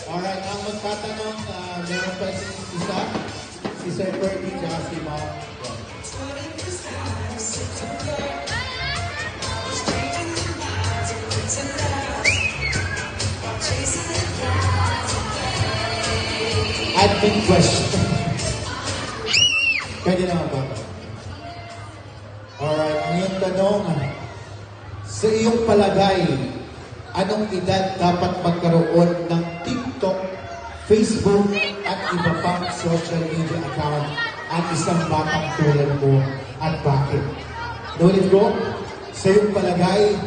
Alright, ang magtatanong, meron pa isa, si Sir Kirby, tsaka si Ma'am. Admin question. Pwede naman ba? Alright, ngayon tanong, sa iyong palagay, anong edad dapat magkaroon ng TikTok, Facebook, at iba pang social media account at isang batang tulad mo at bakit? Ulit ko, sa iyong palagay,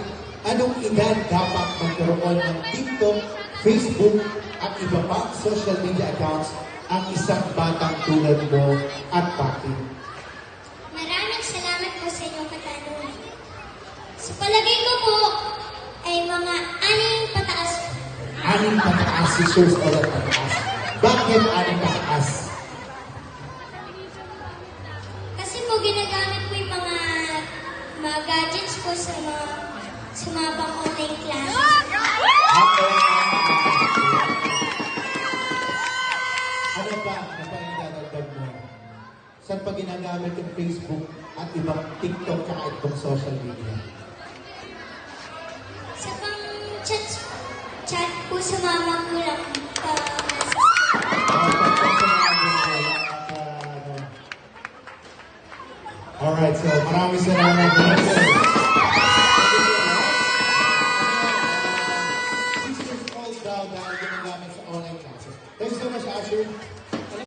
anong edad dapat magkaroon ng TikTok, Facebook, at iba pang social media accounts ang isang batang tulad mo at bakit? Maraming salamat po sa inyong katanungan. Sa palagay ko po ay mga 6 pataas. 6 pataas, 6 years old at pataas. Bakit 6 pataas? Kasi po ginagamit ko yung mga gadgets po sa mga pang-online classes. Ano pa ang idadagdag mo? Saan pa ginagamit yung Facebook at ibang TikTok at ibang social media? Sa pang-chat po sa mga magulang pa. Alright, so maraming salamat. 6 years old daw dahil ginagamit sa online classes. Thanks so much, Asher.